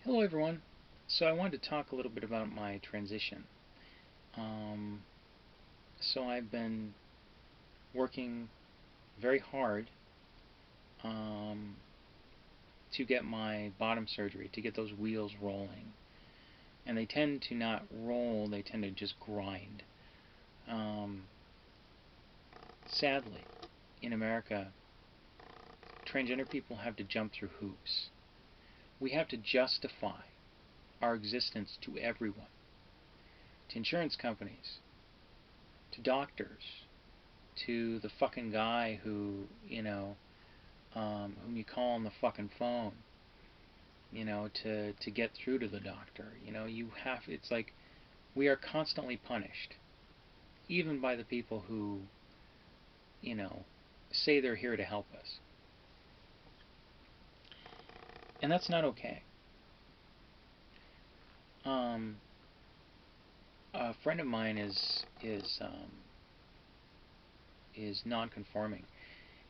Hello everyone. So I wanted to talk a little bit about my transition. Um, so I've been working very hard um, to get my bottom surgery, to get those wheels rolling. And they tend to not roll, they tend to just grind. Um, Sadly, in America, transgender people have to jump through hoops. We have to justify our existence to everyone, to insurance companies, to doctors, to the fucking guy whom you call on the fucking phone, to get through to the doctor. It's like we are constantly punished, even by the people who, you know, say they're here to help us. And that's not okay. Um, a friend of mine is non-conforming,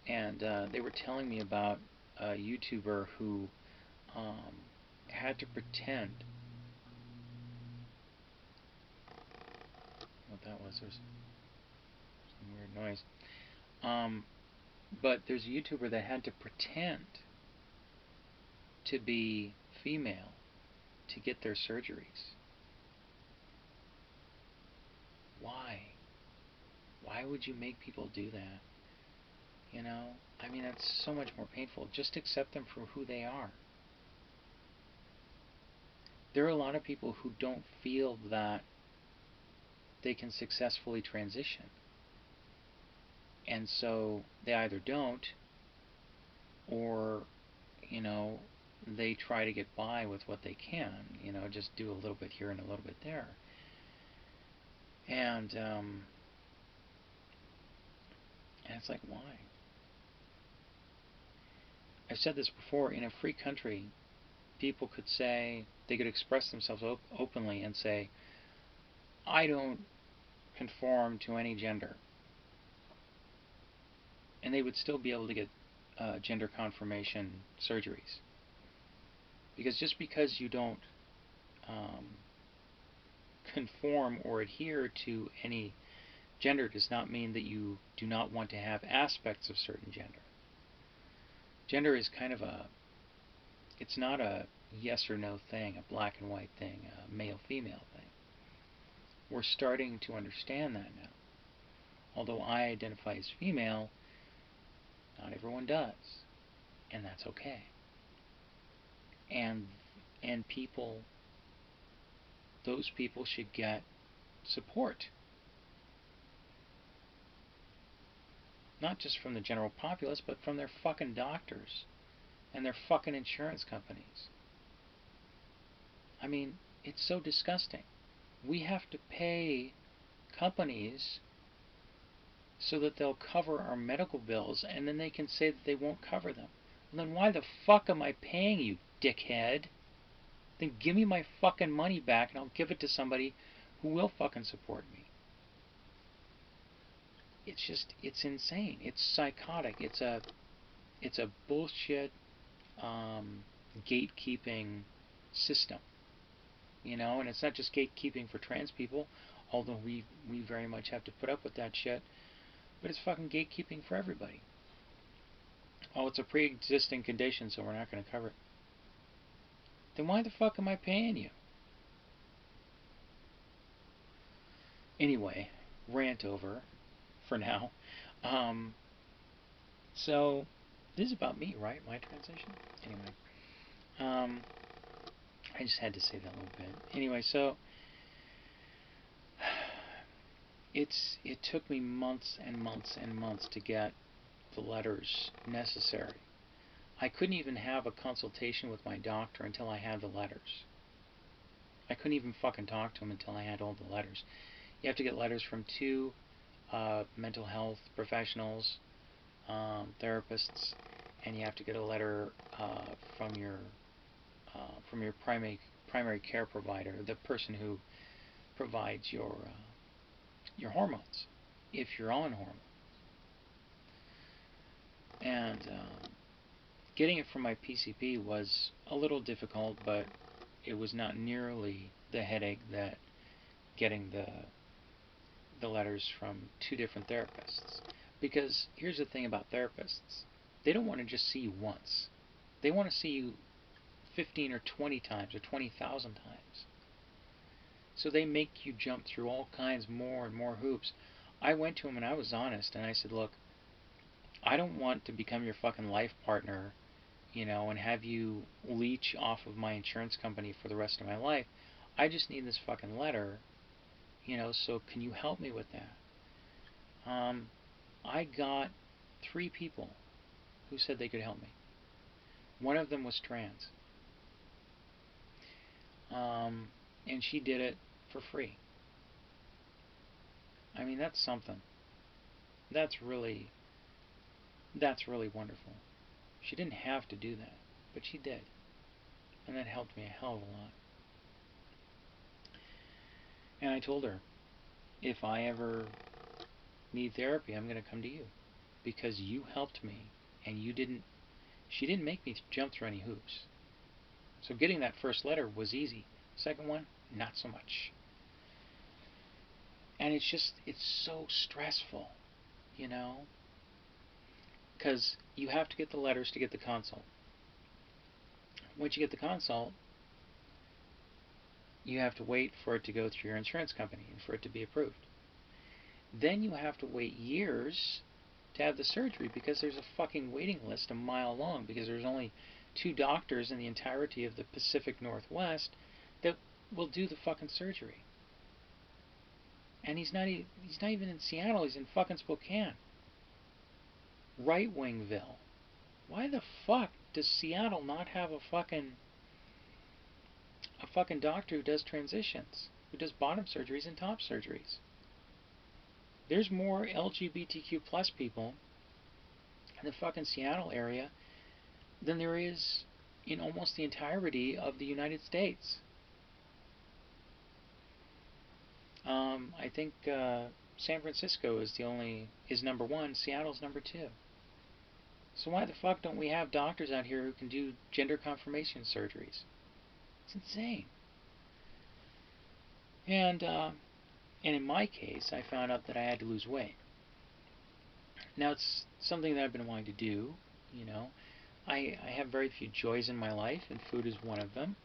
and they were telling me about a YouTuber who um, had to pretend. What that was? There's some weird noise. Um, but there's a YouTuber that had to pretend to be female to get their surgeries. Why? Why would you make people do that? I mean, that's so much more painful. Just accept them for who they are. There are a lot of people who don't feel that they can successfully transition. And so they either don't, or, you know, they try to get by with what they can, just do a little bit here and a little bit there. And it's like, why? I've said this before, in a free country, people could say, they could express themselves openly and say, I don't conform to any gender. And they would still be able to get gender confirmation surgeries. Because just because you don't um, conform or adhere to any gender does not mean that you do not want to have aspects of certain gender. Gender is kind of it's not a yes or no thing, a black and white thing, a male-female thing. We're starting to understand that now. Although I identify as female, not everyone does, and that's okay. And people, those people should get support, not just from the general populace, but from their fucking doctors and their fucking insurance companies. I mean, it's so disgusting. We have to pay companies so that they'll cover our medical bills, and then they can say that they won't cover them. Well, then why the fuck am I paying you, dickhead? Then give me my fucking money back and I'll give it to somebody who will fucking support me. It's insane. It's psychotic. It's a bullshit um, gatekeeping system, and it's not just gatekeeping for trans people, although we very much have to put up with that shit, but it's fucking gatekeeping for everybody. Oh, it's a pre-existing condition, so we're not going to cover it. Then why the fuck am I paying you? Anyway, rant over for now. Um, so this is about me, right? My transition. Anyway, um, I just had to say that a little bit. Anyway, so it took me months and months and months to get the letters necessary. I couldn't even have a consultation with my doctor until I had the letters. I couldn't even fucking talk to him until I had all the letters. You have to get letters from two mental health professionals, therapists, and you have to get a letter from your primary care provider, the person who provides your hormones, if you're on hormones. And getting it from my PCP was a little difficult, but it was not nearly the headache that getting the letters from two different therapists. Because here's the thing about therapists, they don't want to just see you once. They want to see you 15 or 20 times or 20,000 times. So they make you jump through all kinds more and more hoops. I went to him and I was honest and I said, look, I don't want to become your fucking life partner, and have you leech off of my insurance company for the rest of my life. I just need this fucking letter, so can you help me with that? I got 3 people who said they could help me. One of them was trans. And she did it for free. I mean, that's something. That's really wonderful. She didn't have to do that, but she did. And that helped me a hell of a lot. And I told her, if I ever need therapy, I'm going to come to you. Because you helped me, and she didn't make me jump through any hoops. So getting that first letter was easy. Second one, not so much. And it's so stressful, because you have to get the letters to get the consult. Once you get the consult, you have to wait for it to go through your insurance company and for it to be approved. Then you have to wait years to have the surgery because there's a fucking waiting list a mile long because there's only 2 doctors in the entirety of the Pacific Northwest that will do the fucking surgery. And he's not even in Seattle, he's in fucking Spokane. Right Wingville. Why the fuck does Seattle not have a fucking doctor who does transitions, who does bottom surgeries and top surgeries? There's more LGBTQ plus people in the fucking Seattle area than there is in almost the entirety of the United States. I think San Francisco is number 1. Seattle's number 2. So why the fuck don't we have doctors out here who can do gender confirmation surgeries? It's insane. And in my case, I found out that I had to lose weight. Now it's something that I've been wanting to do. I have very few joys in my life, and food is one of them.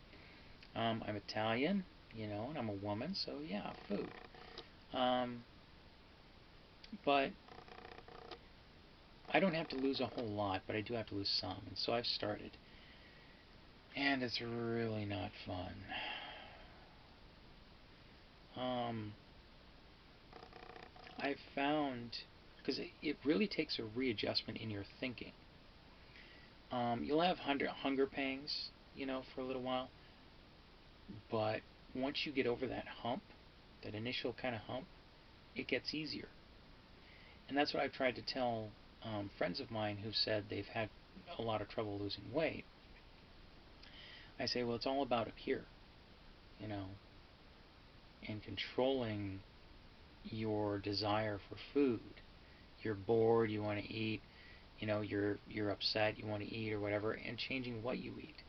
I'm Italian, and I'm a woman, so yeah, food. But I don't have to lose a whole lot, but I do have to lose some, and so I've started. And it's really not fun. I've found, because it really takes a readjustment in your thinking. You'll have hunger pangs, for a little while, but once you get over that hump, that initial kind of hump, it gets easier. And that's what I've tried to tell friends of mine who said they've had a lot of trouble losing weight. I say, well, it's all about up here, and controlling your desire for food. You're bored, you want to eat, you're upset, you want to eat or whatever, and changing what you eat.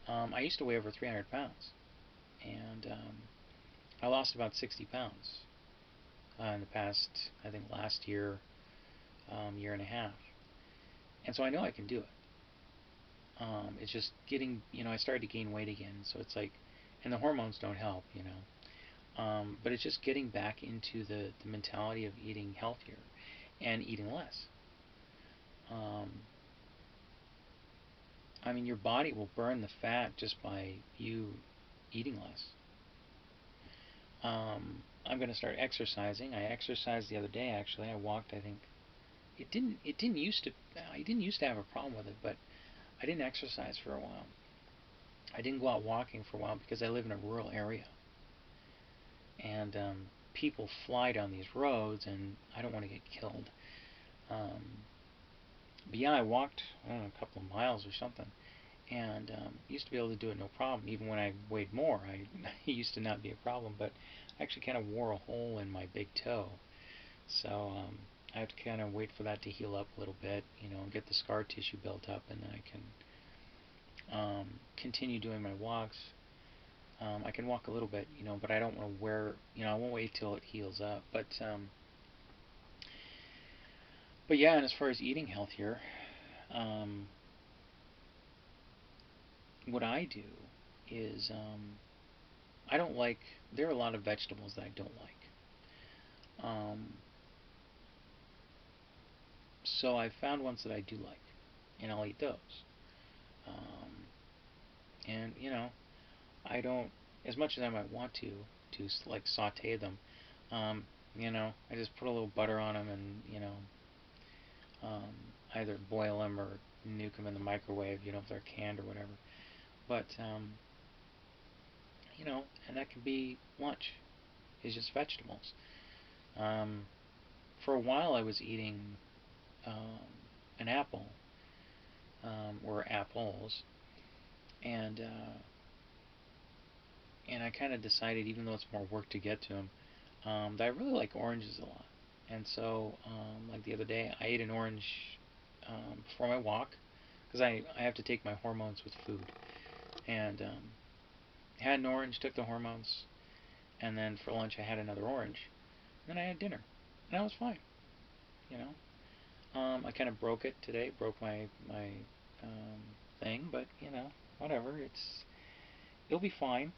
I used to weigh over 300 pounds, and I lost about 60 pounds in the past, I think last year, year and a half. And so I know I can do it. It's just getting, I started to gain weight again, so it's like, and the hormones don't help, but it's just getting back into the mentality of eating healthier and eating less. I mean, your body will burn the fat just by you eating less. I'm going to start exercising. I exercised the other day, actually. I walked, I think. I didn't used to have a problem with it, but I didn't exercise for a while. I didn't go out walking for a while because I live in a rural area. And people fly down these roads, and I don't want to get killed. But yeah, I walked, I don't know, a couple of miles or something. And used to be able to do it no problem. Even when I weighed more, it used to not be a problem. But I actually kind of wore a hole in my big toe. So I have to kind of wait for that to heal up a little bit, and get the scar tissue built up, and then I can continue doing my walks. I can walk a little bit, but I don't want to wear, I won't wait till it heals up. But yeah, and as far as eating healthier, um, what I do is I don't like. There are a lot of vegetables that I don't like. Um, so I found ones that I do like, and I'll eat those. Um, and I don't, as much as I might want to like saute them. Um, I just put a little butter on them and um, either boil them or nuke them in the microwave. If they're canned or whatever. But and that can be lunch. It's just vegetables. Um, for a while, I was eating um, an apple or apples, and I kind of decided, even though it's more work to get to them, that I really like oranges a lot. And so, like the other day, I ate an orange before my walk because I have to take my hormones with food. And had an orange, took the hormones, and then for lunch I had another orange. And then I had dinner, and I was fine. You I kind of broke it today, broke my thing, but whatever. It'll be fine.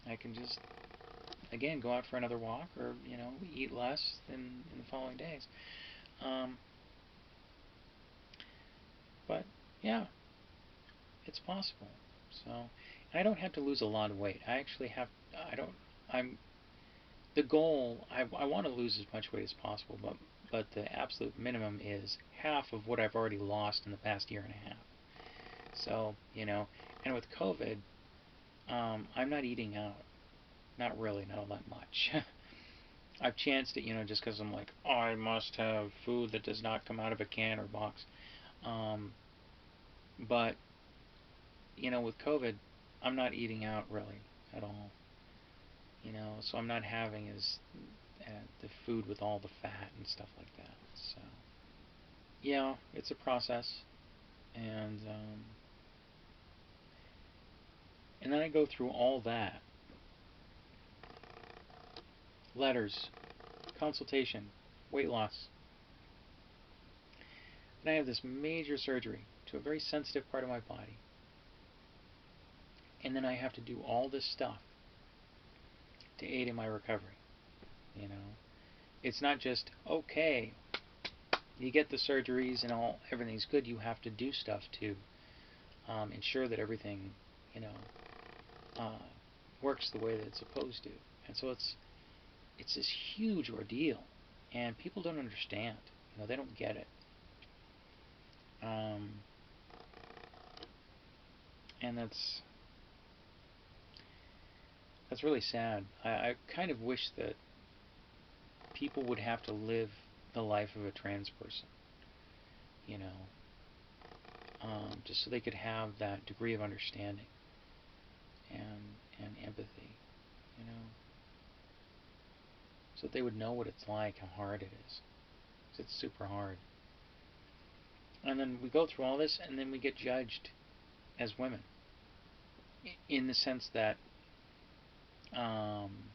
I can just again go out for another walk, or eat less in the following days. Um, but yeah, it's possible. So, and I don't have to lose a lot of weight. I actually have. I don't. I'm the goal. I want to lose as much weight as possible, but the absolute minimum is half of what I've already lost in the past year and a half. So and with COVID, I'm not eating out. Not really, not all that much. I've chanced it, just because I'm like, oh, I must have food that does not come out of a can or box. Um, but with COVID, I'm not eating out really at all. So I'm not having as the food with all the fat and stuff like that. So yeah, it's a process, and then I go through all that: letters, consultation, weight loss. And I have this major surgery to a very sensitive part of my body. And then I have to do all this stuff to aid in my recovery. You know, it's not just okay. You get the surgeries and everything's good. You have to do stuff to ensure that everything, you know, uh, works the way that it's supposed to. And so it's this huge ordeal, and people don't understand. They don't get it. Um, and that's really sad. I kind of wish that people would have to live the life of a trans person, you know, just so they could have that degree of understanding and empathy, you know, so that they would know what it's like, how hard it is. 'Cause it's super hard. And then we go through all this, and then we get judged as women, in the sense that, um,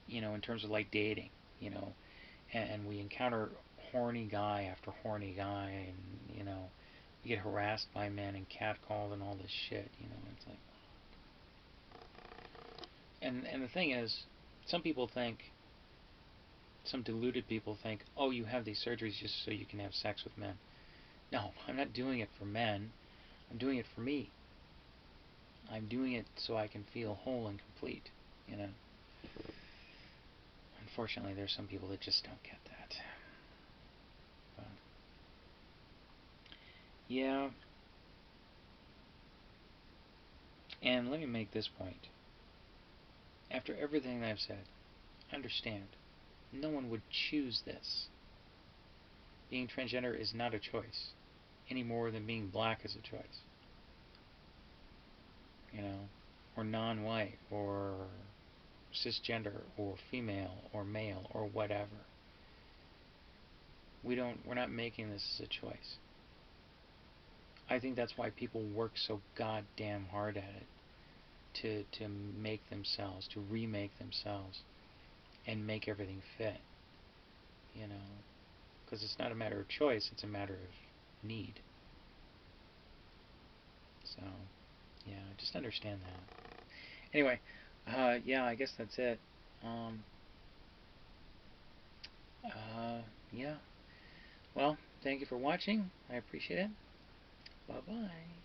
in terms of like dating, you know, and we encounter horny guy after horny guy, and we get harassed by men and catcalled and all this shit. It's like, and the thing is, some people think, some deluded people think, oh, you have these surgeries just so you can have sex with men. No, I'm not doing it for men. I'm doing it for me. I'm doing it so I can feel whole and complete. You know. Unfortunately, there's some people that just don't get that. But yeah. And let me make this point. After everything that I've said, understand, no one would choose this. Being transgender is not a choice, any more than being black is a choice. Or non-white, or cisgender, or female, or male, or whatever. We're not making this as a choice. I think that's why people work so goddamn hard at it. to make themselves, to remake themselves, and make everything fit. You know, because it's not a matter of choice; it's a matter of need. So, yeah, just understand that. Anyway, yeah, I guess that's it. Um, yeah. Well, thank you for watching. I appreciate it. Bye bye.